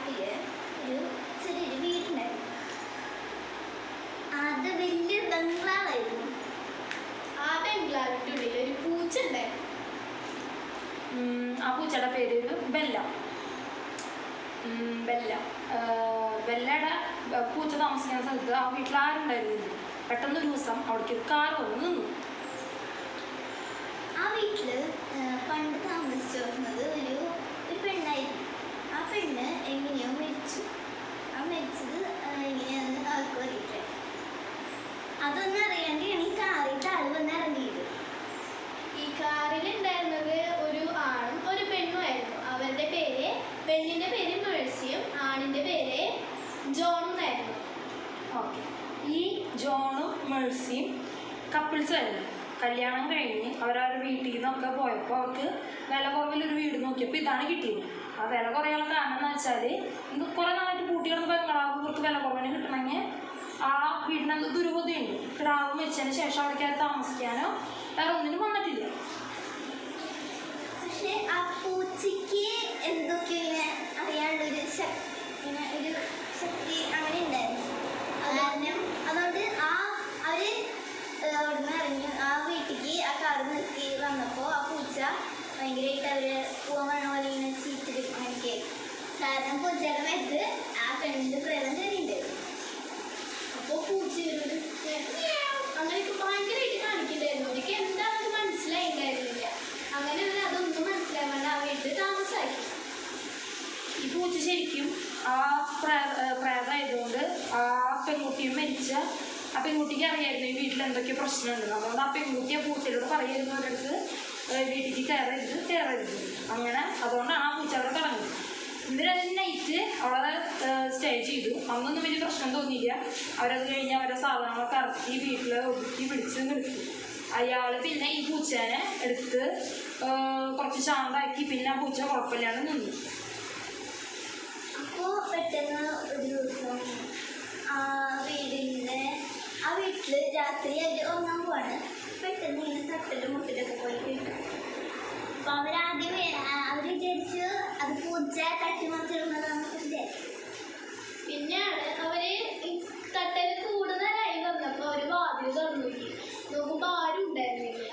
നാട്ടില് ഒരു ചെറിയൊരു വീടുണ്ടായിരുന്നു. അത് വലിയ ബംഗ്ലാവായിരുന്നു. ആ ബംഗ്ലാവിൻ്റെ ഉള്ളിൽ ഒരു പൂച്ച ഉണ്ടായിരുന്നു. ആ പൂച്ചയുടെ പേര് ബെല്ല. ബെല്ലയുടെ പൂച്ച താമസിക്കുന്ന സ്ഥലത്ത് ആ വീട്ടിൽ ആരുണ്ടായിരുന്നില്ല. പെട്ടെന്നൊരു ദിവസം അവിടേക്ക് ഒരു കാർ വന്ന് നിന്നു. ആ വീട്ടില് പണ്ട് താമസിച്ചു വരുന്നത് ഒരു പെണ്ണായിരുന്നു. ആ പെണ്ണ് എങ്ങനെയോ മരിച്ചു. ആ മരിച്ചത് എങ്ങനെയാണെന്ന് ആർക്കും അറിയില്ല. അതൊന്നും അറിയാണ്ടാണ് ഈ കാറിൽ ആൾ വന്ന് ഇറങ്ങിയത്. ഈ കാറിലുണ്ടായിരുന്നത് ഒരു ആണും ഒരു പെണ്ണുമായിരുന്നു. അവരുടെ പേര്, പെണ്ണിൻ്റെ പേര് മേഴ്സിയും ആണിൻ്റെ പേര് ജോണും ആയിരുന്നു. ഓക്കെ, ഈ ജോണും മേഴ്സിയും കപ്പിൾസ് ആയിരുന്നു. കല്യാണം കഴിഞ്ഞ് അവരവരുടെ വീട്ടിൽ നിന്നൊക്കെ പോയപ്പോൾ അവർക്ക് വില കുറവിലൊരു വീട് നോക്കിയപ്പോൾ ഇതാണ് കിട്ടിയത്. ആ വില കുറയാനുള്ള കാരണം എന്ന് വെച്ചാൽ ഇത് കുറേ നാളായിട്ട് പൂട്ടിക്കിടന്ന് ബംഗ്ലാവ് ഇവർക്ക് വില കുറവിന് കിട്ടണമെങ്കിൽ ആ വീടിന് ദുരൂഹതയുണ്ട്. കിടാവ് മരിച്ചതിന് ശേഷം അവിടേക്ക് അത് താമസിക്കാനോ വേറെ ഒന്നിനും വന്നിട്ടില്ല. പക്ഷെ ആ പൂച്ചയ്ക്ക് എന്തൊക്കെ ഇങ്ങനെ അറിയാനുള്ളൊരു ഒരു ശക്തി അങ്ങനെ ഉണ്ടായിരുന്നു. കാരണം അതുകൊണ്ട് അവര് അവിടുന്ന് ഇറങ്ങി ആ വീട്ടിലേക്ക് ആ കാറ് നിർത്തി വന്നപ്പോൾ ആ പൂച്ച ഭയങ്കരമായിട്ട് അവര് പോകാൻ വേണ പോലെ ഇങ്ങനെ ചീറ്റെടുക്കും അങ്ങനെയൊക്കെ. കാരണം പൂച്ചയുടെ മേത്ത് ആ പെണ്ണിൻ്റെ പ്രേതം കയറിയിട്ടുണ്ടായിരുന്നു. അപ്പോൾ പൂച്ചയോട് അങ്ങനെയൊക്കെ ഭയങ്കരമായിട്ട് കാണിക്കണ്ടായിരുന്നു. എനിക്ക് എന്താണെന്ന് മനസ്സിലായിണ്ടായിരുന്നില്ല. അങ്ങനെ അതൊന്നും മനസ്സിലാവാണ്ട് ആ വീട്ടിൽ താമസമാക്കി. ഈ പൂച്ച ശരിക്കും ആ പ്രേതമായതുകൊണ്ട് ആ പെൺകുട്ടിയും മരിച്ച ആ പെൺകുട്ടിക്ക് അറിയായിരുന്നു ഈ വീട്ടിൽ എന്തൊക്കെ പ്രശ്നമുണ്ടെന്ന്. അതുകൊണ്ട് ആ പെൺകുട്ടി ആ പൂച്ചയോട് പറയായിരുന്നു അവരടുത്ത് വീട്ടിലേക്ക് കയറരുത്. അങ്ങനെ അതുകൊണ്ടാണ് ആ പൂച്ച അവിടെ കളഞ്ഞത്. ഇവരത് നൈറ്റ് അവിടെ സ്റ്റേ ചെയ്തു. അന്നൊന്നും വലിയ പ്രശ്നം തോന്നിയില്ല. അവരത് കഴിഞ്ഞ് അവരുടെ സാധനങ്ങളൊക്കെ ഇറക്കി വീട്ടിൽ ഒതുക്കി പിടിച്ച് നിർത്തി. അയാൾ പിന്നെ ഈ പൂച്ചേനെ എടുത്ത് കുറച്ച് ശാന്തമാക്കി. പിന്നെ ആ പൂച്ച കുഴപ്പമില്ലാണ്ട് നിന്നു. അപ്പോൾ പെട്ടെന്ന് ഒരു ദിവസം ആ വീട്ടിൽ രാത്രി അവർ ഉറങ്ങാൻ പോവാണ്. പെട്ടെന്ന് ഇങ്ങനെ തട്ടലും മുട്ടലൊക്കെ പോയി കിട്ടും. അപ്പോൾ അവർ വിചാരിച്ചു അത് പൂച്ച തട്ടിമറിച്ചിടുന്നതാണെന്ന് വിചാരിച്ചു. പിന്നെയാണ് അവര് തട്ടൽ കൂടുതലായി വന്നപ്പോൾ അവർ വാതിൽ തുറന്നു നോക്കുമ്പോൾ ആരും ഉണ്ടായിരുന്നില്ല.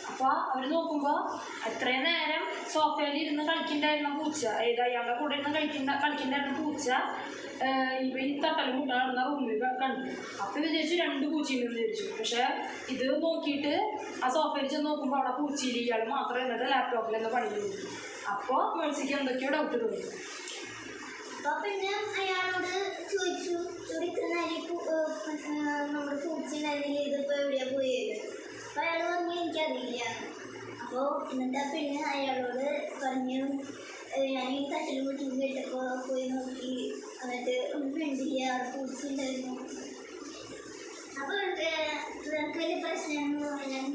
അപ്പോൾ അവർ നോക്കുമ്പോൾ അത്രയും നേരം സോഫയിൽ ഇരുന്ന് കളിക്കണ്ടായിരുന്ന പൂച്ച, അയാളുടെ കൂടെ ഇരുന്ന് കളിക്കണ്ടായിരുന്ന പൂച്ച ഈ തട്ടലും മുട്ട നടന്ന റൂമിൽ കണ്ടു. അപ്പോൾ വിചാരിച്ചു 2 പൂച്ചയുണ്ടെന്ന് വിചാരിച്ചു. പക്ഷേ ഇത് നോക്കിയിട്ട് ആ സോഫയിൽ ചെന്ന് നോക്കുമ്പോൾ അവിടെ പൂച്ചയിൽ ഇയാൾ മാത്രം എന്നിട്ട് ലാപ്ടോപ്പിൽ നിന്ന് പണി ചെയ്തു. അപ്പോൾ മേഴ്സിക്ക് എന്തൊക്കെയോ ഡൗട്ട് തോന്നി. അപ്പോൾ പിന്നെ അയാളോട് ചോദിച്ചു, ഇവിടെ ഇത്ര നേരം നമ്മുടെ പൂച്ചയുണ്ടായിരുന്നില്ല, ഇതിപ്പോൾ എവിടെയാണ് പോയത്? അപ്പോൾ അയാൾ പറഞ്ഞു എനിക്കറിയില്ല. അപ്പോൾ എന്നിട്ട് ആ പെണ്ണ് അയാളോട് പറഞ്ഞു, ഞാൻ ഈ തട്ടിലും വീട്ടിലും കേട്ടപ്പോൾ പോയി നോക്കി, എന്നിട്ട് ഒന്നും കണ്ടില്ല, അവിടെ പൂച്ചയുണ്ടായിരുന്നു. അപ്പോൾ ഇവർക്ക് വലിയ പ്രശ്നമെന്ന് പറഞ്ഞാൽ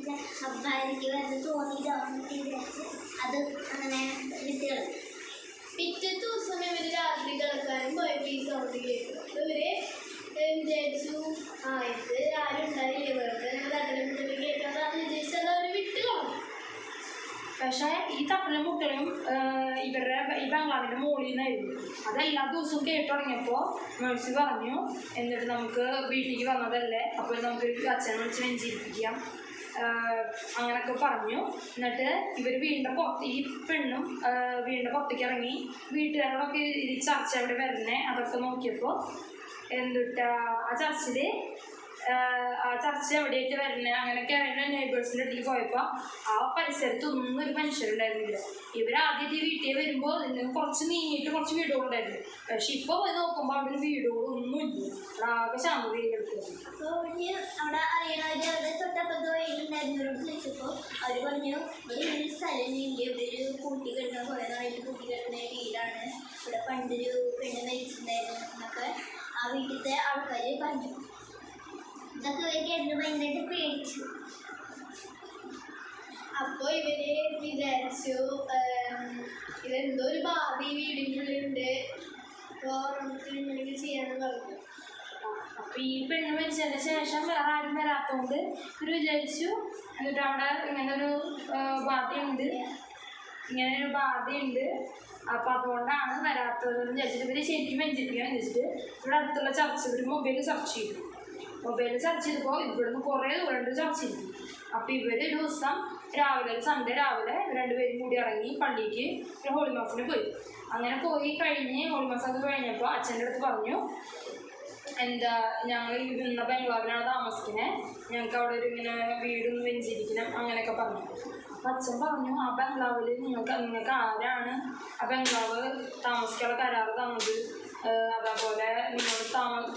അപ്പം എനിക്ക് വെറുതെ തോന്നിയിട്ടാവുന്നൊക്കെ വിചാരിച്ച് അത് അങ്ങനെ വിട്ടുകൾ. പിറ്റേ ദിവസം ഇവർ രാത്രി കിടക്കാനും പോയപ്പോൾ ഈ സൗണ്ട് കേട്ടു. ഇവര് വിചാരിച്ചു ഇത് ആരും ഉണ്ടായില്ലേ, വെറുതെ തട്ടലും മുട്ടലും കേട്ടപ്പോൾ അത് വിചാരിച്ചത് അവർ വിട്ട് കളഞ്ഞു. പക്ഷേ ഈ തട്ടലും മുട്ടലും ഇവരുടെ ഈ ബംഗ്ലാവിൻ്റെ മുകളിൽ നിന്നായിരുന്നു. അതെല്ലാ ദിവസവും കേട്ടു തുടങ്ങിയപ്പോൾ മേഴ്സി പറഞ്ഞു, എന്നിട്ട് നമുക്ക് വീട്ടിലേക്ക് വന്നതല്ലേ, അപ്പോൾ നമുക്ക് അച്ഛനെ വിളിച്ച് വെഞ്ചിരിപ്പിക്കാം അങ്ങനെയൊക്കെ പറഞ്ഞു. എന്നിട്ട് ഇവർ വീടിൻ്റെ പുറത്ത്, ഈ പെണ്ണും വീടിൻ്റെ പുറത്തേക്ക് ഇറങ്ങി വീട്ടുകാരോടൊക്കെ ഈ ചർച്ച എവിടെ വരണേ അതൊക്കെ നോക്കിയപ്പോൾ ആ ചർച്ച എവിടെയായിട്ട് വരണേ അങ്ങനെയൊക്കെ അവരുടെ നെയ്ബേഴ്സിൻ്റെ അടുത്തേക്ക് പോയപ്പോൾ ആ പരിസരത്തൊന്നും ഒരു മനുഷ്യരുണ്ടായിരുന്നില്ല. ഇവരാദ്യത്തെ വീട്ടിൽ വരുമ്പോൾ ഇതിന് കുറച്ച് നീങ്ങിയിട്ട് കുറച്ച് വീടുകളുണ്ടായിരുന്നു. പക്ഷെ ഇപ്പോൾ പോയി നോക്കുമ്പോൾ അവിടെ ഒരു വീടുകളൊന്നും ഇല്ല. ആകെ ശാന്തതയിൽ കിടക്കുന്നു. അപ്പോൾ അവിടെ അറിയണവർ അവിടെ തൊട്ടപ്പുറത്ത് വഴിയിലുണ്ടായിരുന്നവരോട് ചോദിച്ചപ്പോൾ അവർ പറഞ്ഞു, ഇവിടെ ഒരു സ്ഥലമില്ല, ഇവിടെ ഒരു കൂട്ടിക്കിടന്ന കുറേ നാളായിട്ട് കൂട്ടിക്കിടന്ന വീടാണ്, ഇവിടെ പണ്ടൊരു പെണ്ണ് മരിച്ചിട്ടുണ്ടായിരുന്നു എന്നൊക്കെ ആ വീട്ടിലത്തെ ആൾക്കാർ പറഞ്ഞു. ഇതൊക്കെ കേട്ട് ഭയങ്കരമായിട്ട് പേടിച്ചു. അപ്പോൾ ഇവര് വിചാരിച്ചു ഇതെന്തോ ഒരു ബാധ ഈ വീടിൻ്റെ ഉള്ളിലുണ്ട്, അപ്പോൾ നമുക്ക് ഇങ്ങനെയൊക്കെ ചെയ്യാമെന്ന് പറഞ്ഞു. അപ്പോൾ ഈ പെണ്ണ് മരിച്ചതിന് ശേഷം വേറെ ആരും വരാത്തതുകൊണ്ട് ഇവർ വിചാരിച്ചു എന്നിട്ട് അവിടെ ഇങ്ങനൊരു ബാധയുണ്ട് അപ്പോൾ അതുകൊണ്ടാണ് വരാത്തതെന്ന് വിചാരിച്ചിട്ട് ഇവർ ശരിക്കും വെഞ്ചരിപ്പിക്കാൻ വെച്ചിട്ട് ഇവിടെ അടുത്തുള്ള ചർച്ച ഇവർ മൊബൈൽ സെർച്ച് ചെയ്തു. മൊബൈൽ സെർച്ച് ചെയ്തപ്പോൾ ഇവിടുന്ന് കുറേ ദൂരം ചർച്ച ചെയ്തു. അപ്പോൾ ഇവർ ഒരു ദിവസം രാവിലെ സൺഡേ രാവിലെ രണ്ടുപേരും കൂടി ഇറങ്ങി പള്ളിക്ക് ഒരു ഹോളി മാസിന് പോയി. അങ്ങനെ പോയി കഴിഞ്ഞ് ഹോളി മാസമൊക്കെ കഴിഞ്ഞപ്പോൾ അച്ഛൻ്റെ അടുത്ത് പറഞ്ഞു, എന്താ ഞങ്ങൾ ഇന്ന ബംഗ്ലാവിലാണ് താമസിക്കുന്നത്, ഞങ്ങൾക്ക് അവിടെ ഒരു ഇങ്ങനെ വീടും വെഞ്ചിരിക്കണം അങ്ങനെയൊക്കെ പറഞ്ഞു. അപ്പം അച്ഛൻ പറഞ്ഞു, ആ ബംഗ്ലാവിൽ നിങ്ങൾക്ക് ആരാണ് ആ ബംഗ്ലാവ് താമസിക്കാനുള്ള കരാറ് തന്നത്, അതേപോലെ നിങ്ങൾ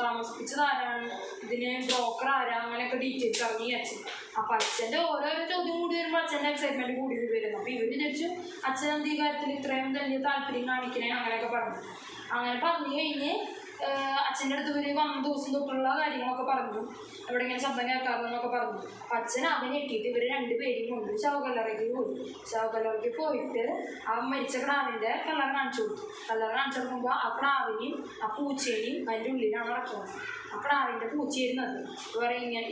താമസിപ്പിച്ചത് ആരാണ്, ഇതിന് ബ്രോക്കർ ആരാ, അങ്ങനെയൊക്കെ ഡീറ്റെയിൽസ് അറിഞ്ഞു അച്ഛൻ. അപ്പം അച്ഛൻ്റെ ഓരോരോ ചോദ്യം കൂടി വരുമ്പോൾ അച്ഛൻ്റെ എക്സൈറ്റ്മെൻറ്റ് കൂടി വരുന്നു. അപ്പോൾ ഇവർ വിചാരിച്ചു അച്ഛൻ എന്ത് ഈ കാര്യത്തിൽ ഇത്രയും വലിയ താല്പര്യം കാണിക്കണേ അങ്ങനെയൊക്കെ പറഞ്ഞു. അങ്ങനെ പറഞ്ഞു കഴിഞ്ഞ് അച്ഛൻ്റെ അടുത്ത് ഇവർ വന്ന ദിവസം തൊട്ടുള്ള കാര്യങ്ങളൊക്കെ പറഞ്ഞു, ഇവിടെ ഇങ്ങനെ ശബ്ദം കേൾക്കാമെന്നൊക്കെ പറഞ്ഞു. അപ്പം അച്ഛൻ അതിനെ എത്തിയിട്ട് ഇവർ രണ്ടുപേരും കൊണ്ട് ശവകല്ലറയ്ക്ക് പോയി. ശവകല്ലറയ്ക്ക് പോയിട്ട് ആ മരിച്ച ക്രാവിൻ്റെ കല്ലറ കാണിച്ചു കൊടുത്തു. കല്ലറ കാണിച്ചു കൊടുക്കുമ്പോൾ ആ ക്രാവിനെയും ആ പൂച്ചേനെയും അതിൻ്റെ ഉള്ളിലാണ് നടക്കുന്നത്. ആ ക്രാവിൻ്റെ പൂച്ചയായിരുന്നത് പറയും ഇങ്ങനെ,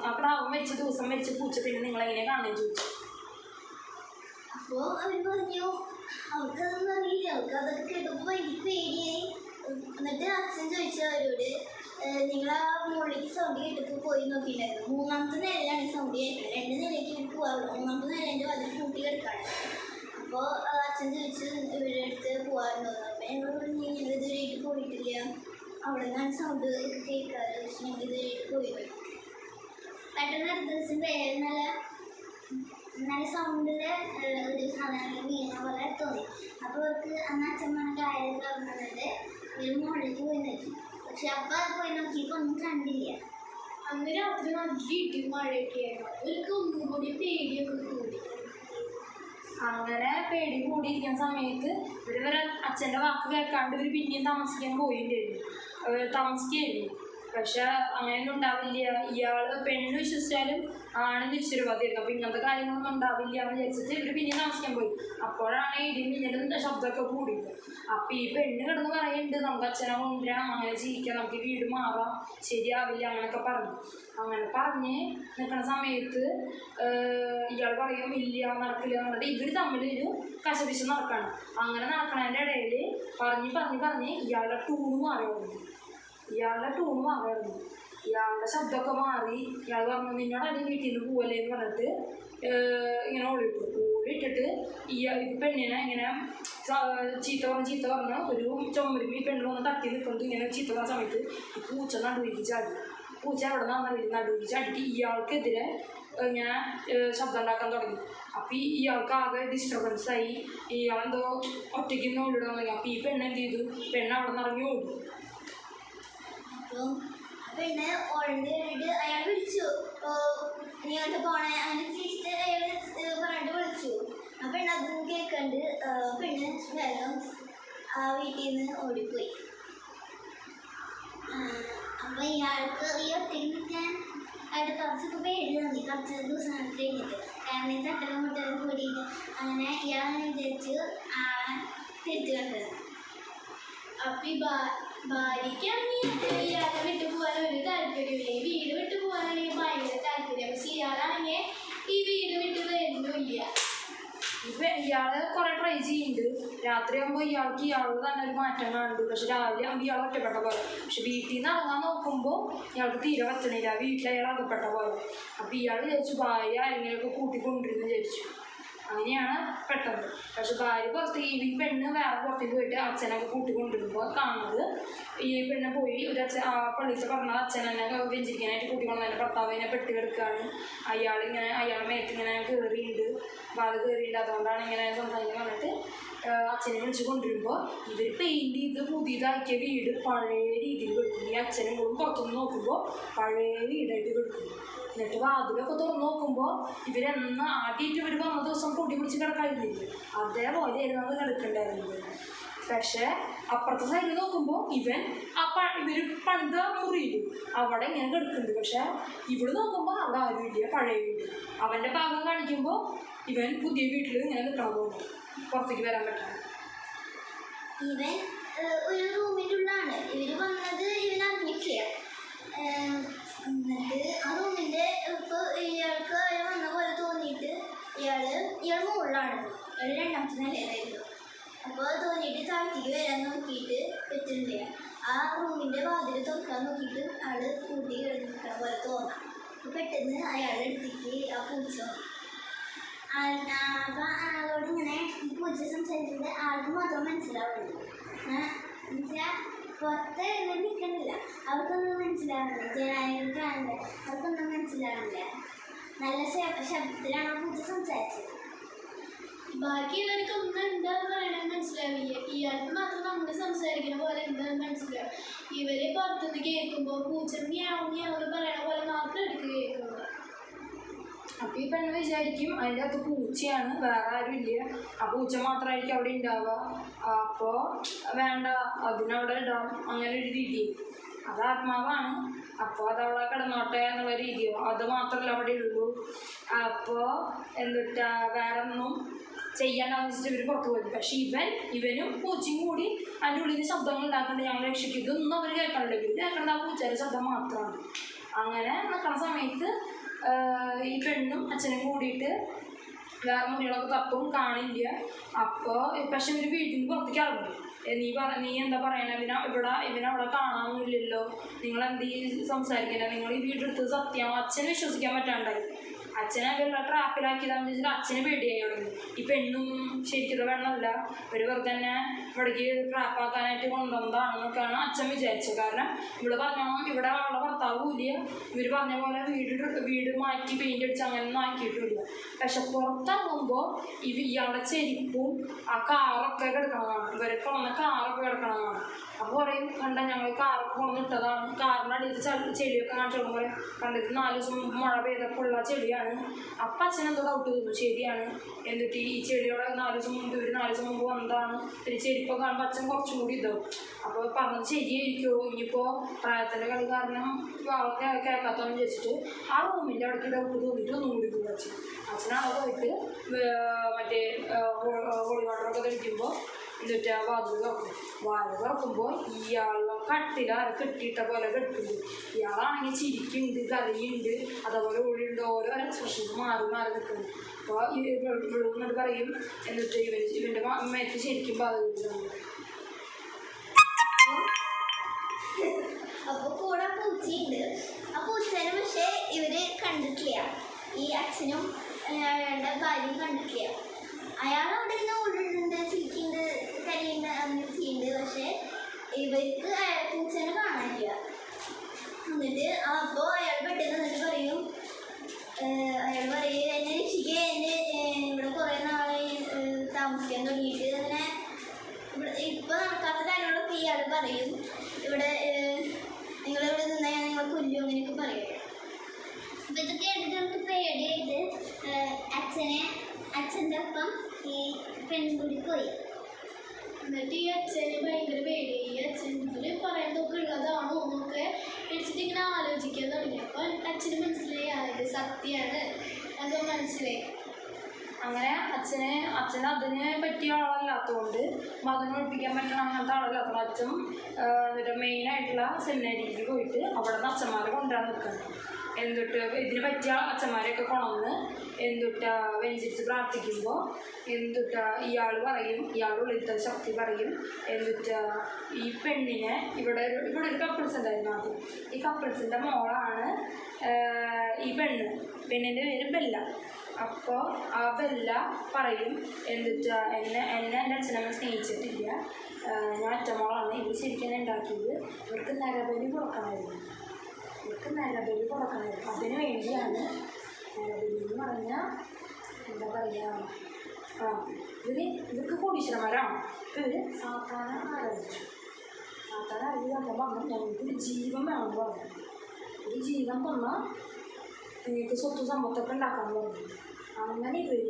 ആ ക്രാവ് മരിച്ച ദിവസം മരിച്ച പൂച്ച പിന്നെ നിങ്ങളെങ്ങനെ കാണുകയും ചോദിച്ചു. അപ്പോൾ അവർ പറഞ്ഞു അവർക്കതൊന്നും അറിയില്ല, അവർക്ക് അതൊക്കെ കേട്ടപ്പോൾ എനിക്ക് പേടിയായി. എന്നിട്ട് അച്ഛൻ ചോദിച്ചു അവരോട്, നിങ്ങൾ ആ മുകളിലേക്ക് സൗണ്ട് കേട്ടപ്പോൾ പോയി നോക്കിയിട്ടുണ്ടായിരുന്നു. 3ാമത്തെ നിലയിലാണ് ഈ സൗണ്ട് കേട്ടത്. 2 നിലയ്ക്ക് ഇവർ പോകാറുള്ളൂ. 3ാമത്തെ നിലേൻ്റെ അതിൽ കൂട്ടി കിടക്കാണ്. അപ്പോൾ അച്ഛൻ ചോദിച്ചു ഇവരുടെ അടുത്ത് പോകാറുണ്ടോ. അപ്പോൾ ഞങ്ങൾ പറഞ്ഞു ഞങ്ങൾ ഇതുവരെയായിട്ട് പോയിട്ടില്ല, അവിടെ നിന്നാണ് സൗണ്ട് കേൾക്കാറ്, പക്ഷെ ഞങ്ങൾ ഇതുവരെയായിട്ട് പോയില്ല. പെട്ടെന്ന് അടുത്ത ദിവസം നല്ല സൗണ്ടിൽ ഒരു സാധാരണ വീണ പോലെ തോന്നി. അപ്പോൾ അവർക്ക് അന്ന് അച്ഛൻ പറഞ്ഞ കാര്യം പറഞ്ഞിട്ട് ഒരു മുകളിലേക്ക് പോയി നോക്കി. പക്ഷെ അപ്പം അത് പോയി നോക്കിയപ്പോൾ ഒന്നും കണ്ടില്ല. അന്ന് രാത്രി നല്ല ഇടിയും മഴയൊക്കെ ആയിരുന്നു. അവർക്ക് ഒന്നും കൂടി പേടിയൊക്കെ കൂടി. അങ്ങനെ പേടി കൂടിയിരിക്കുന്ന സമയത്ത് ഇവർ അച്ഛൻ്റെ വാക്ക് കേൾക്കാണ്ട് ഇവർ പിന്നെയും താമസിക്കുകയായിരുന്നു. പക്ഷെ അങ്ങനെയൊന്നും ഉണ്ടാവില്ല, ഇയാൾ പെണ്ണ് വിശ്വസിച്ചാലും ആണ് നിശ്ചരവാദിയായിരുന്നു. അപ്പോൾ ഇങ്ങനത്തെ കാര്യങ്ങളൊന്നും ഉണ്ടാവില്ല എന്ന് വിചാരിച്ചിട്ട് ഇവർ പിന്നെയും താമസിക്കാൻ പോയി. അപ്പോഴാണ് ഇടിമിന്നലും ശബ്ദമൊക്കെ കൂടിയത്. അപ്പോൾ ഈ പെണ്ണ് കിടന്ന് പറയുന്നുണ്ട് നമുക്ക് അച്ഛനെ കൊണ്ടുവരാം, അങ്ങനെ ജീവിക്കാം, നമുക്ക് വീട് മാറാം, ശരിയാവില്ല അങ്ങനെയൊക്കെ പറഞ്ഞു. അങ്ങനെ പറഞ്ഞ് നിൽക്കുന്ന സമയത്ത് ഇയാൾ പറയും ഇല്ല നടക്കില്ല എന്ന് പറഞ്ഞിട്ട് ഇവർ തമ്മിലൊരു കശപിശ നടക്കാണ്. അങ്ങനെ നടക്കണതിൻ്റെ ഇടയിൽ പറഞ്ഞ് ഇയാളുടെ ടൂണ് മാറിയായിരുന്നു. ഇയാളുടെ ശബ്ദമൊക്കെ മാറി. ഇയാൾ പറഞ്ഞു നിന്നോടല്ലേ വീട്ടിൽ നിന്ന് പോവല്ലേ എന്ന് പറഞ്ഞിട്ട് ഇങ്ങനെ ഓടിയിട്ടിട്ട് ഈ പെണ്ണിനെ ഇങ്ങനെ ചീത്ത പറഞ്ഞ് ഒരു ചുമരുമ്പ് ഈ പെണ്ണിൽ വന്ന് തട്ടി നിൽക്കുന്നത് ഇങ്ങനെ ചീത്ത പറഞ്ഞ സമയത്ത് ഈ പൂച്ച നടുവിലേക്ക് ചാടി. പൂച്ച എവിടെ നിന്നാണെന്നറിയില്ല, നടുവിലേക്ക് ചാടിയിട്ട് ഇയാൾക്കെതിരെ ഇങ്ങനെ ശബ്ദം ഉണ്ടാക്കാൻ തുടങ്ങി. അപ്പോൾ ഇയാൾക്ക് ആകെ ഡിസ്റ്റർബൻസായി. ഇയാളെന്തോ ഒറ്റയ്ക്ക് നിന്ന് ഓടിടാൻ തുടങ്ങി. അപ്പോൾ ഈ പെണ്ണ് എന്ത് ചെയ്തു, പെണ്ണ് അവിടെ നിന്ന് ഇറങ്ങി ഓടി. അപ്പം പിന്നെ ഓൾറെഡി കഴിഞ്ഞിട്ട് അയാൾ വിളിച്ചു, നീ അങ്ങോട്ട് പോണേ അങ്ങനെ തിരിച്ചിട്ട് അയാൾ പറഞ്ഞിട്ട് വിളിച്ചു. ആ പെണ്ണ് അതൊന്നും കേൾക്കാണ്ട് പെണ്ണ് വേഗം ആ വീട്ടിൽ നിന്ന് ഓടിപ്പോയി. അപ്പം ഇയാൾക്ക് ഈ ഒറ്റയ്ക്ക് നിൽക്കാൻ അയാളുടെ കുറച്ചൊക്കെ പേടി തോന്നി കുറച്ച് ദിവസങ്ങൾ കഴിഞ്ഞിട്ട്. കാരണം ഈ തട്ടലും മുട്ടലും കൂടിയിട്ട് അങ്ങനെ ഇയാളെന്ന് വിചാരിച്ചു ആളെ തിരിച്ചു കണ്ടത്. അപ്പം ഈ ഭാര്യയ്ക്കാണെങ്കിൽ ഇയാളെ വിട്ടു പോകാൻ ഒരു താല്പര്യമില്ല, ഈ വീട് വിട്ടു പോകാനാണെങ്കിൽ ഭയങ്കര താല്പര്യം. പക്ഷെ ഇയാളാണെങ്കിൽ ഈ വീട് വിട്ട് വരുന്നില്ല. ഇപ്പം ഇയാൾ കുറേ ട്രൈ ചെയ്യുന്നുണ്ട്. രാത്രിയാകുമ്പോൾ ഇയാൾക്ക് തന്നെ ഒരു മാറ്റം കാണുന്നുണ്ട്. പക്ഷെ രാവിലെ ആകുമ്പോൾ ഇയാൾ ഒറ്റപ്പെട്ട പോലെ. പക്ഷെ വീട്ടിൽ നിന്ന് ഇറങ്ങാൻ നോക്കുമ്പോൾ ഇയാൾക്ക് തീരെ പറ്റണില്ല, വീട്ടിൽ അയാൾ അകപ്പെട്ട പോലെ. അപ്പോൾ ഇയാൾ വിചാരിച്ചു ഭാര്യ ആരെങ്കിലുമൊക്കെ കൂട്ടിക്കൊണ്ടിരുന്നു വിചാരിച്ചു. അങ്ങനെയാണ് പെട്ടെന്ന്. പക്ഷെ ഭാര്യ പുറത്തേക്ക് ഈ പെണ്ണ് വേറെ പുറത്തേക്ക് പോയിട്ട് അച്ഛനൊക്കെ കൂട്ടിക്കൊണ്ടിരുമ്പോൾ കാണുന്നത് ഈ പെണ്ണ് പോയി ഒരു ആ പള്ളിയിൽ പറഞ്ഞ അച്ഛനെന്നെ വെഞ്ചിരിക്കാനായിട്ട് കൂട്ടിക്കൊണ്ടതിൻ്റെ ഭർത്താവിനെ പെട്ട് കിടക്കുകയാണ്. അയാളുടെ മേത്തിങ്ങനെ കയറിയിട്ടുണ്ട്, വാല് കയറിയിട്ടുണ്ട്, അതുകൊണ്ടാണ് ഇങ്ങനെ സംസാരിക്കാൻ പറഞ്ഞിട്ട് അച്ഛനെ വിളിച്ച് കൊണ്ടുവരുമ്പോൾ ഇവർ പെയിൻറ്റ് ചെയ്ത് പുതിയതാക്കിയ വീട് പഴയ രീതിയിൽ കിടക്കുന്നു. ഈ അച്ഛനും കൂടെ പുറത്തുനിന്ന് നോക്കുമ്പോൾ പഴയ വീടായിട്ട് കിടക്കുന്നു. എന്നിട്ട് വാതിലൊക്കെ തുറന്ന് നോക്കുമ്പോൾ ഇവരെന്ന് ആദ്യമായിട്ട് ഇവർ വന്ന ദിവസം പൊടി പിടിച്ച് കിടക്കാതില്ലേ അതേപോലെയായിരുന്നു അത് കിടക്കണ്ടായിരുന്നത്. പക്ഷേ അപ്പുറത്തെ സൈഡിൽ നോക്കുമ്പോൾ ഇവർ പണിത മുറിയിൽ അവിടെ ഇങ്ങനെ കിടക്കുന്നുണ്ട്. പക്ഷെ ഇവിടെ നോക്കുമ്പോൾ അവിടെ ആരുമില്ല, പഴയ വീട്. അവൻ്റെ ഭാഗം കാണിക്കുമ്പോൾ ഇവൻ പുതിയ വീട്ടിൽ ഇങ്ങനെ നിൽക്കാൻ പോകുന്നു, പുറത്തേക്ക് വരാൻ പറ്റാൻ. ഇവൻ ഒരു റൂമിൻ്റെ ഉള്ളിലാണ് ഇവർ വന്നത്, ഇവൻ അറിഞ്ഞിട്ടില്ല. എന്നിട്ട് ആ റൂമിൻ്റെ ഇപ്പോൾ ഇയാൾക്ക് അവർ വന്ന പോലെ തോന്നിയിട്ട് ഇയാൾ മുകളിലാണ്, ഇയാൾ 2ാമത്തെ നിലയിലായിരുന്നു. അപ്പോൾ തോന്നിയിട്ട് താഴ്ത്തിക്ക് വരാൻ നോക്കിയിട്ട് പറ്റുന്നില്ല. ആ റൂമിൻ്റെ വാതിൽ തുറക്കാൻ നോക്കിയിട്ട് ആള് കൂട്ടി കിടന്നിരിക്കണ പോലെ തോന്നാം. അപ്പോൾ പെട്ടെന്ന് അയാളുടെ അടുത്തേക്ക് ആ പൂച്ച അപ്പം ആളോട് ഇങ്ങനെ പൂച്ച സംസാരിച്ചത് ആൾക്ക് മാത്രം മനസ്സിലാവുള്ളൂ. എന്നുവെച്ചാൽ പുറത്ത് നിൽക്കുന്നില്ല, അവർക്കൊന്നും മനസ്സിലാവുന്നില്ല. ജനാധിപത്യമാണല്ലേ, അവർക്കൊന്നും മനസ്സിലാവുന്നില്ല. നല്ല ശബ്ദത്തിലാണ് ആ പൂച്ച സംസാരിച്ചത്. ബാക്കിയുള്ളവർക്ക് ഒന്നും എന്താന്ന് പറയണമെന്ന് മനസ്സിലാവില്ല. ഇയാൾക്ക് മാത്രം നമ്മൾ സംസാരിക്കുന്ന പോലെ എന്താണെന്ന് മനസ്സിലാവും. ഇവരെ പുറത്തുനിന്ന് കേൾക്കുമ്പോൾ പൂച്ച ഞാവുന്ന് പറയണ പോലെ മാത്രം എടുത്ത് കേൾക്കുള്ളൂ. അപ്പോൾ ഈ പെണ്ണ് വിചാരിക്കും അതിൻ്റെ അകത്ത് പൂച്ചയാണ്, വേറെ ആരും ഇല്ല, ആ പൂച്ച മാത്രമായിരിക്കും അവിടെ ഉണ്ടാവുക. അപ്പോൾ വേണ്ട, അതിനവിടെ ഇടാം, അങ്ങനെ ഒരു രീതി. അത് ആത്മാവാണ്, അപ്പോൾ അതവിടെ കിടന്നോട്ടെ എന്നുള്ള രീതിയോ. അത് മാത്രമല്ല അവിടെ ഉള്ളൂ. അപ്പോൾ എന്നിട്ട് വേറെ ഒന്നും ചെയ്യാണ്ടാന്ന് വെച്ചിട്ട് ഇവർ പുറത്ത് പോയി. പക്ഷെ ഇവനും പൂച്ചയും കൂടി അതിൻ്റെ ഉള്ളിൽ നിന്ന് ശബ്ദങ്ങൾ ഉണ്ടാക്കേണ്ട ഞങ്ങൾ രക്ഷിക്കും. ഇതൊന്നും അവർ കേൾക്കണില്ല, ഇവർ കേൾക്കേണ്ട ആ പൂച്ചയുടെ ശബ്ദം മാത്രമാണ്. അങ്ങനെ നിൽക്കുന്ന സമയത്ത് ഈ പെണ്ണും അച്ഛനും കൂടിയിട്ട് വേറെ മുറികളൊക്കെ തപ്പും, കാണില്ല. അപ്പോൾ പക്ഷെ ഇവർ വീട്ടിൽ നിന്ന് പുറത്തേക്ക് ഇറങ്ങും. നീ എന്താ പറയണേ, ഇവനവിടെ കാണാനൊന്നുമില്ലല്ലോ, നിങ്ങൾ എന്ത് സംസാരിക്കണേ, നിങ്ങൾ ഈ വീടെടുത്തത് സത്യമാണോ? അച്ഛനെ വിശ്വസിക്കാൻ പറ്റാണ്ടായി. അച്ഛനെ അവരുടെ ട്രാപ്പിലാക്കിയതാണെന്ന് വെച്ചിട്ട് അച്ഛന് പേടിയായി തുടങ്ങി. ഈ പെണ്ണും ശരിക്കും പെണ്ണല്ല, ഒരു വെറുതെ തന്നെ ഇവിടേക്ക് ട്രാപ്പാക്കാനായിട്ട് കൊണ്ടുവന്നതാണെന്നൊക്കെയാണ് അച്ഛൻ വിചാരിച്ചത്. കാരണം ഇവിടെ പറഞ്ഞോളം ഇവിടെ ഉള്ള ഭർത്താവും ഇല്ല, ഇവർ പറഞ്ഞ പോലെ വീട് മാറ്റി പെയിൻ്റ് അടിച്ച് അങ്ങനെയൊന്നും ആക്കിയിട്ടില്ല. പക്ഷെ പുറത്തിറങ്ങുമ്പോൾ ഇയാളുടെ ചെരിപ്പും ആ കാറൊക്കെ കിടക്കണതാണ്, ഇവരൊക്കെ വന്ന കാറൊക്കെ കിടക്കണതാണ്. അപ്പോൾ പറയും, കണ്ട ഞങ്ങൾ കാറൊക്കെ കൊണ്ടിട്ടതാണ്, കാറിൻ്റെ അടിയിൽ ചെടിയൊക്കെ കാണിച്ചു പറയും, കണ്ടിട്ട് 4 ദിവസം മുമ്പ് മഴ പെയ്തപ്പോൾ ഉള്ള ചെടിയാണ്. അപ്പം അച്ഛനെന്തോ ഡൗട്ട് തോന്നുന്നു, ശരിയാണ്, എന്നിട്ട് ഈ ചെടിയോടെ 4 ദിവസം മുമ്പ് 4 ദിവസം മുമ്പ് വന്നതാണ്, പിന്നെ ചെടിപ്പോൾ കാണുമ്പോൾ അച്ഛൻ കുറച്ചും കൂടി ഇതാവും. അപ്പോൾ പറഞ്ഞത് ശരിയായിരിക്കുമോ, ഇനിയിപ്പോൾ പ്രായത്തിൻ്റെ കളി കാരണം ആളൊക്കെ കേൾക്കാത്തതെന്ന് വെച്ചിട്ട് ആ റൂമിൻ്റെ അവിടേക്ക് ഡൗട്ട് തോന്നിയിട്ട് ഒന്നും കൂടി പോയി അച്ഛനാണ് പോയിട്ട് മറ്റേ ഹോളി വാട്ടറൊക്കെ തെളിക്കുമ്പോൾ എന്നിട്ട് ആ വാതിൽ തുറക്കുമ്പോൾ ഇയാൾ കട്ടിലാരെ കെട്ടിയിട്ട പോലെ കെട്ടുന്നു. ഇയാളാണെങ്കിൽ ചിരിക്കുന്നുണ്ട്, കരയുണ്ട്, അതേപോലെ ഓടിയുണ്ട്, ഓരോ എക്സ്പ്രഷൻസ് മാറി നിൽക്കുന്നു. അപ്പോൾ എന്നിട്ട് പറയും, എന്നിട്ട് ഇവൻ്റെ മേത്ത് ശരിക്കും ബാധിക്കുന്നു. അപ്പോൾ കൂടെ പൂച്ചയുണ്ട്. ആ പൂച്ചേനെ പക്ഷേ ഇവര് കണ്ടിട്ടില്ല, ഈ അച്ഛനും അയാളുടെ ഭാര്യയും കണ്ടിട്ടില്ല. അയാൾ അവിടെ നിന്ന് ഓടുന്നുണ്ട്, ചിരിക്കുന്നുണ്ട്, കരിയുണ്ട്, അങ്ങനെ ചെയ്യുന്നുണ്ട്. പക്ഷേ ഇവർക്ക് പൂച്ചേനെ കാണാനില്ല. എന്നിട്ട് അപ്പോൾ അയാൾ പെട്ടെന്ന് എന്നിട്ട് പറയും, എന്നെ രക്ഷിക്കുക, ഇവിടെ കുറേ നാളായി താമസിക്കാൻ തുടങ്ങിയിട്ട്, അങ്ങനെ ഇപ്പോൾ നടക്കാത്ത കാര്യങ്ങളൊക്കെ ഇയാൾ പറയും. ഇവിടെ നിങ്ങളിവിടെ നിന്നാൽ നിങ്ങളെ കൊല്ലും, അങ്ങനെയൊക്കെ പറയും. അപ്പം ഇത് കേട്ടിട്ട് നമുക്ക് പേടിയായിട്ട് അച്ഛൻ്റെ ഒപ്പം ഈ പെൺകുടി പോയി. എന്നിട്ട് ഈ അച്ഛന് ഭയങ്കര പേടി. ഈ അച്ഛൻ്റെ പറയുന്നതൊക്കെ ഉള്ളതാണോ എന്നൊക്കെ വെച്ചിട്ട് ഇങ്ങനെ ആലോചിക്കാൻ തുടങ്ങി. അപ്പോൾ അച്ഛന് മനസ്സിലായി അത് സത്യമാണ്, അത് മനസ്സിലായി. അങ്ങനെ അച്ഛൻ അതിന് പറ്റിയ ആളല്ലാത്തതുകൊണ്ട്, മതം ഒഴിപ്പിക്കാൻ പറ്റണ അങ്ങനത്തെ ആളല്ലാത്തതുകൊണ്ട് അച്ഛൻ എന്നിട്ട് മെയിനായിട്ടുള്ള സെമിനാരിക്ക് പോയിട്ട് അവിടെ നിന്ന് അച്ഛന്മാരെ കൊണ്ടുവരാൻ നിൽക്കണം. എന്നിട്ട് ഇതിന് പറ്റിയ അച്ഛന്മാരെയൊക്കെ കൊണ്ടുവന്ന് വെഞ്ചരിച്ച് പ്രാർത്ഥിക്കുമ്പോൾ ഇയാൾ പറയും, ഇയാളുടെ ഉള്ളിലത്തെ ശക്തി പറയും, ഈ പെണ്ണിനെ ഇവിടെ ഒരു കപ്പിൾസ് ഉണ്ടായിരുന്നു ആദ്യം. ഈ കപ്പിൾസിൻ്റെ മോളാണ് ഈ പെണ്ണിൻ്റെ പേര് ബെല്ല. അപ്പോൾ ആ ബെല്ല പറയും, എന്നെ എൻ്റെ അച്ഛനമ്മ സ്നേഹിച്ചിട്ടില്ല, ഞാൻ ഒറ്റമോളാണ്, ഇവർ ശരിക്കും ഉണ്ടാക്കിയത്, ഇവർക്ക് നരബലി കൊടുക്കണമായിരുന്നു. അതിന് വേണ്ടിയാണ് നരബലി എന്ന് പറഞ്ഞാൽ എന്താ പറയുക, ഇവർക്ക് കോടീശ്വരന്മാരാണ്. ഇവർ സാത്താനെ ആരാധിച്ചു. സാത്താനെ ആരാധിക്കാൻ പറഞ്ഞു, ഞങ്ങൾക്ക് ജീവൻ വേണമെന്ന് പറഞ്ഞു. ഒരു ജീവൻ തന്നാൽ നിങ്ങൾക്ക് സ്വത്ത് സമ്പത്തൊക്കെ ഉണ്ടാക്കാൻ പറഞ്ഞു. അങ്ങനെ ഇവർ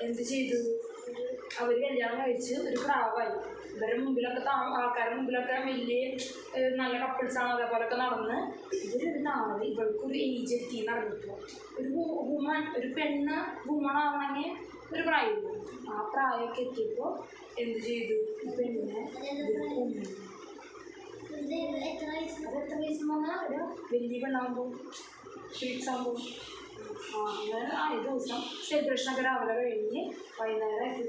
എന്ത് ചെയ്തു, അവർ കല്യാണം കഴിച്ച് ഒരു പ്രാവായി. ഇവരുടെ മുമ്പിലൊക്കെ ആൾക്കാരുടെ മുമ്പിലൊക്കെ വലിയ നല്ല കപ്പിൾസാണ്, അതേപോലെയൊക്കെ നടന്ന് ഇവൾക്കൊരു ഏജ് എത്തിയെന്ന് അറിഞ്ഞപ്പോൾ ഒരു പെണ്ണ് വുമണാവണമെങ്കിൽ ഒരു പ്രായമുള്ളൂ. ആ പ്രായമൊക്കെ എത്തിയപ്പോൾ എന്ത് ചെയ്തു, ഈ പെണ്ണിനെ എത്ര വയസ്സെന്ന് പറഞ്ഞാൽ ഒരു വലിയ പെണ്ണാകുമ്പോൾ ഷീറ്റ്സ് ആകുമ്പോൾ അങ്ങനെ ആ ദിവസം സെലിബ്രേഷനൊക്കെ രാവിലെ കഴിഞ്ഞ് വൈകുന്നേരം ആയിട്ട്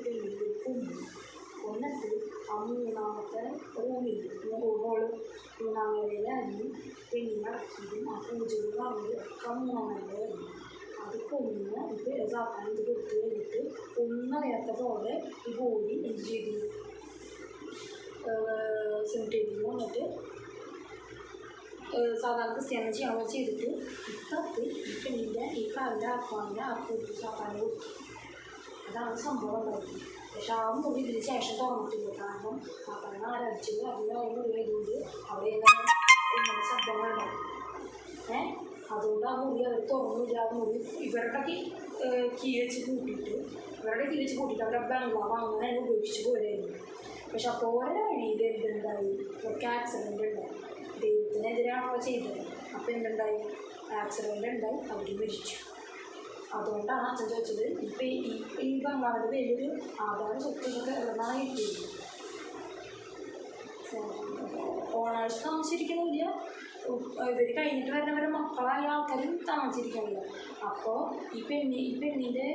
കൊന്നിട്ട് ആ മൂന്നാമത്തെ റൂമിൽ മൂന്നാം നിലയിലായിരുന്നു പെണ്ണിനെ അടക്കിയതും ആ പൂജകൾ പറഞ്ഞത് ഒക്കെ മൂന്നാം നിലയിലായിരുന്നു. അത് കൊന്ന് ഇപ്പോൾ സാധാരണ ഇത് കൊടുത്തു കഴിഞ്ഞിട്ട് ഒന്നറിയാത്ത പോലെ ഈ ബോഡി എന്ത് ചെയ്തു സെമിറ്റേരിയിൽ വന്നിട്ട് സാധാരണ ക്രിസ്ത്യാനി ചെയ്യാൻ ചെയ്തിട്ട് ഇപ്പത്ത് ഈ പെണ്ണിൻ്റെ ഈ കാലിൻ്റെ ആത്മാവിനെ ആ കൊടുത്തു സാധാരണ കൊടുത്തു. അതാണ് സംഭവം ഉണ്ടായത്. പക്ഷെ ആ മുറി ഇതിന് ശേഷം തുറന്നിട്ടില്ല. കാരണം സാധാരണ ആരടിച്ചത് അതിന് മുറി ആയതുകൊണ്ട് അവിടെ ഇങ്ങനെ ശബ്ദങ്ങളുണ്ടാവും. അതുകൊണ്ട് ആ മുറി അവർ തുറന്നില്ല. ആ മുറി ഇവരുടെ കീ വെച്ച് കൂട്ടിയിട്ട് അവരുടെ ബംഗ്ലാവ് അങ്ങനെ തന്നെ ഉപയോഗിച്ച് പോരായിരുന്നു. പക്ഷെ അപ്പോൾ ഓരോ വഴിയിൽ എന്തുണ്ടായി, അവർക്ക് ആക്സിഡൻ്റ് ഉണ്ടായി. ദൈവത്തിനെതിരാണോ ചെയ്തത്. അപ്പോൾ എന്തുണ്ടായി, ആക്സിഡൻ്റ് ഉണ്ടായി, അവർ മരിച്ചു. അതുകൊണ്ടാണ് അച്ഛൻ ചോദിച്ചത് ഇപ്പം ഈ ബംഗ്ലാവിൻ്റെ പേരിൽ ആധാര സ്വത്തുകളൊക്കെ എവിടെന്നാണ് കിട്ടിയത്. ഓണേഴ്സ് താമസിച്ചിരിക്കുന്നില്ല, ഇവർ കഴിഞ്ഞിട്ട് വരുന്നവരുടെ മക്കളായ ആൾക്കാരും താമസിച്ചിരിക്കുന്നില്ല. അപ്പോൾ ഈ പെണ്ണിൻ്റെ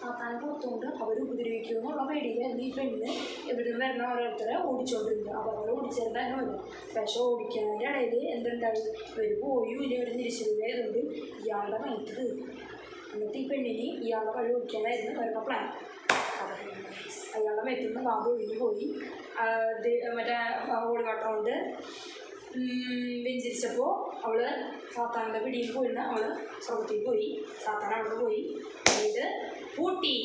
ആത്താനെ പുറത്തുകൊണ്ട് അവർ ഉപദ്രവിക്കുമെന്നുള്ള പേടിയിലായിരുന്നു ഈ പെണ്ണ് ഇവിടെ നിന്ന് വരുന്ന ഓരോരുത്തരെ ഓടിച്ചുകൊണ്ടിരുന്നത്. അവരെ ഓടിച്ചത് തന്നെ വരും. പക്ഷെ ഓടിക്കുന്നതിൻ്റെ ഇടയിൽ എന്തുണ്ടായി, ഇവർ പോയുമില്ല, ഇവർ തിരിച്ചറിയായതുകൊണ്ട് ഇയാളുടെ മൈറ്റ് തീർന്നു. എന്നിട്ട് ഈ പെണ്ണിന് ഇയാളുടെ വഴി ഓടിക്കാനായിരുന്നു അവരുടെ പ്ലാൻ. അയാളുടെ മയത്തിൽ നിന്ന് വാത് ഒഴിഞ്ഞു പോയി. മറ്റേ ഓടിവാട്ടം കൊണ്ട് വെഞ്ചരിച്ചപ്പോൾ അവൾ സാത്താൻ്റെ പിടിയിൽ പോയിരുന്ന അവൾ സ്വർഗത്തിൽ പോയി. സാത്താൻ അവിടെ പോയി ഇത് പൂട്ടി.